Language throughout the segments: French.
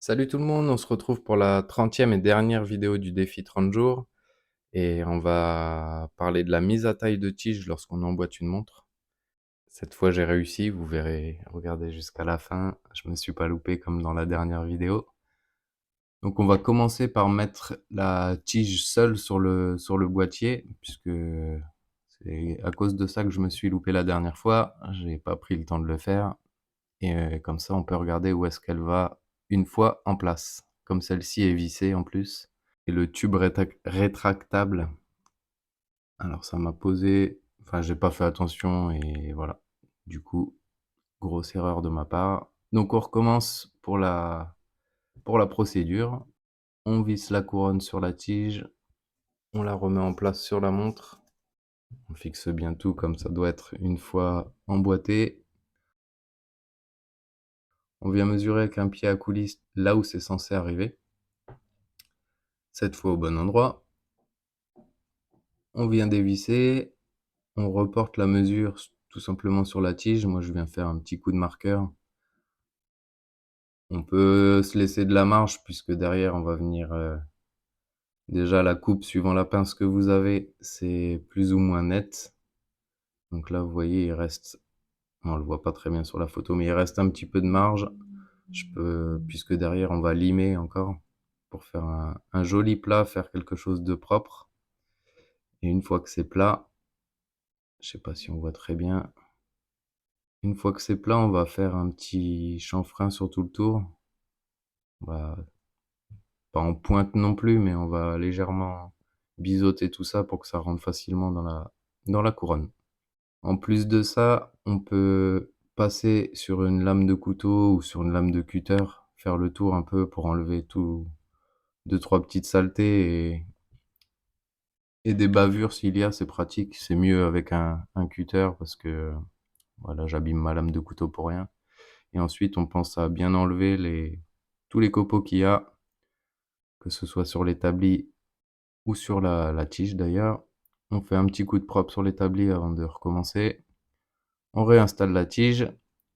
Salut tout le monde, on se retrouve pour la 30e et dernière vidéo du défi 30 jours et on va parler de la mise à taille de tige lorsqu'on emboîte une montre. Cette fois j'ai réussi, vous verrez, regardez jusqu'à la fin, je me suis pas loupé comme dans la dernière vidéo. Donc on va commencer par mettre la tige seule sur le boîtier puisque c'est à cause de ça que je me suis loupé la dernière fois, j'ai pas pris le temps de le faire. Et comme ça, on peut regarder où est-ce qu'elle va une fois en place. Comme celle-ci est vissée en plus et le tube rétractable, alors ça m'a posé enfin j'ai pas fait attention et voilà. Du coup, grosse erreur de ma part. Donc on recommence pour la procédure. On visse la couronne sur la tige, on la remet en place sur la montre. On fixe bien tout comme ça doit être une fois emboîté. On vient mesurer avec un pied à coulisse là où c'est censé arriver. Cette fois au bon endroit. On vient dévisser, on reporte la mesure tout simplement sur la tige. Moi, je viens faire un petit coup de marqueur. On peut se laisser de la marge puisque derrière, on va venir, déjà la coupe suivant la pince que vous avez, c'est plus ou moins net. Donc là, vous voyez, il reste on le voit pas très bien sur la photo, mais il reste un petit peu de marge. Je peux puisque derrière, on va limer encore pour faire un joli plat, faire quelque chose de propre et une fois que c'est plat, je sais pas si on voit très bien. Une fois que c'est plat, on va faire un petit chanfrein sur tout le tour. On va pas en pointe non plus, mais on va légèrement biseauter tout ça pour que ça rentre facilement dans la couronne. En plus de ça, on peut passer sur une lame de couteau ou sur une lame de cutter, faire le tour un peu pour enlever tout 2-3 petites saletés et des bavures s'il y a, c'est pratique. C'est mieux avec un cutter parce que, voilà, j'abîme ma lame de couteau pour rien. Et ensuite, on pense à bien enlever tous les copeaux qu'il y a, que ce soit sur l'établi ou sur la tige d'ailleurs. On fait un petit coup de propre sur l'établi avant de recommencer. On réinstalle la tige,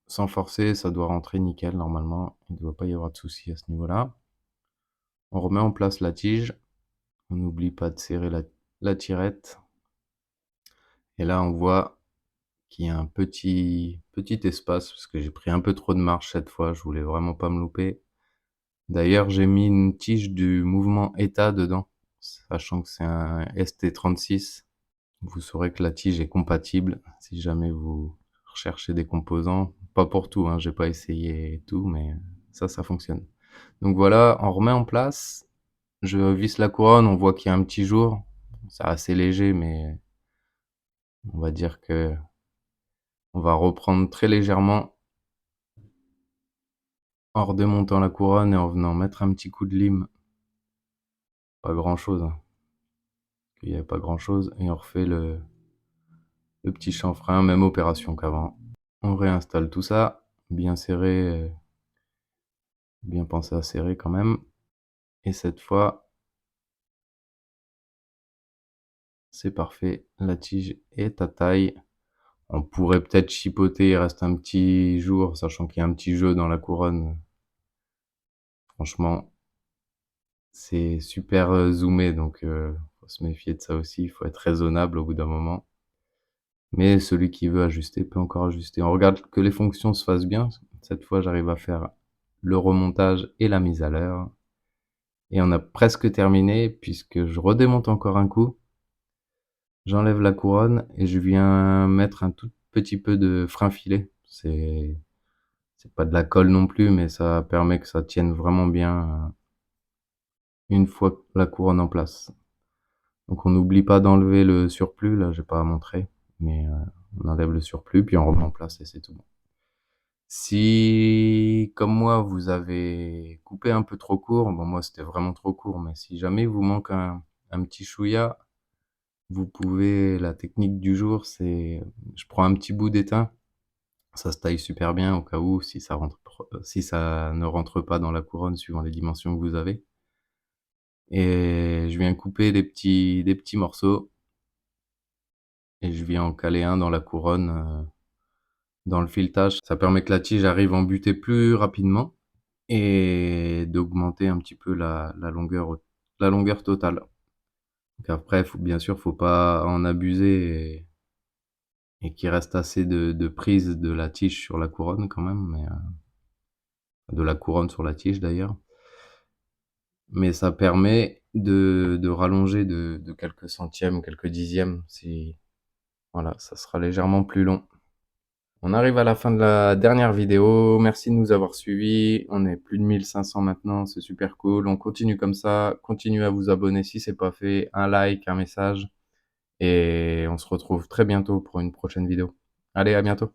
sans forcer, ça doit rentrer nickel normalement, il ne doit pas y avoir de souci à ce niveau-là. On remet en place la tige, on n'oublie pas de serrer la tirette. Et là, on voit qu'il y a un petit espace, parce que j'ai pris un peu trop de marche cette fois, je voulais vraiment pas me louper. D'ailleurs, j'ai mis une tige du mouvement ETA dedans, sachant que c'est un ST36. Vous saurez que la tige est compatible si jamais vous recherchez des composants. Pas pour tout, hein, j'ai pas essayé tout, mais ça fonctionne. Donc voilà, on remet en place. Je visse la couronne, on voit qu'il y a un petit jour. C'est assez léger, mais on va dire que on va reprendre très légèrement en redémontant la couronne et en venant mettre un petit coup de lime. Pas grand chose, hein. Il y a pas grand chose et on refait le petit chanfrein, même opération qu'avant. On réinstalle tout ça, bien serré, bien penser à serrer quand même. Et cette fois, c'est parfait, la tige est à taille. On pourrait peut-être chipoter, il reste un petit jour, sachant qu'il y a un petit jeu dans la couronne. Franchement, c'est super, zoomé, donc faut se méfier de ça aussi, il faut être raisonnable au bout d'un moment. Mais celui qui veut ajuster peut encore ajuster. On regarde que les fonctions se fassent bien. Cette fois, j'arrive à faire le remontage et la mise à l'heure. Et on a presque terminé puisque je redémonte encore un coup. J'enlève la couronne et je viens mettre un tout petit peu de frein filet. C'est pas de la colle non plus, mais ça permet que ça tienne vraiment bien, une fois la couronne en place. Donc on n'oublie pas d'enlever le surplus, là j'ai pas à montrer, mais on enlève le surplus puis on remet en place et c'est tout bon. Si, comme moi, vous avez coupé un peu trop court, bon moi c'était vraiment trop court, mais si jamais il vous manque un petit chouïa, vous pouvez la technique du jour, c'est je prends un petit bout d'étain, ça se taille super bien au cas où si ça ne rentre pas dans la couronne suivant les dimensions que vous avez et je viens couper des petits morceaux et je viens en caler un dans la couronne, dans le filetage. Ça permet que la tige arrive en butée plus rapidement et d'augmenter un petit peu la longueur totale. Donc après, bien sûr, faut pas en abuser et qu'il reste assez de prise de la tige sur la couronne quand même, mais de la couronne sur la tige d'ailleurs. Mais ça permet de rallonger de quelques centièmes, quelques dixièmes si voilà, ça sera légèrement plus long. On arrive à la fin de la dernière vidéo. Merci de nous avoir suivis. On est plus de 1500 maintenant, c'est super cool. On continue comme ça. Continuez à vous abonner si c'est pas fait. Un like, un message. Et on se retrouve très bientôt pour une prochaine vidéo. Allez, à bientôt.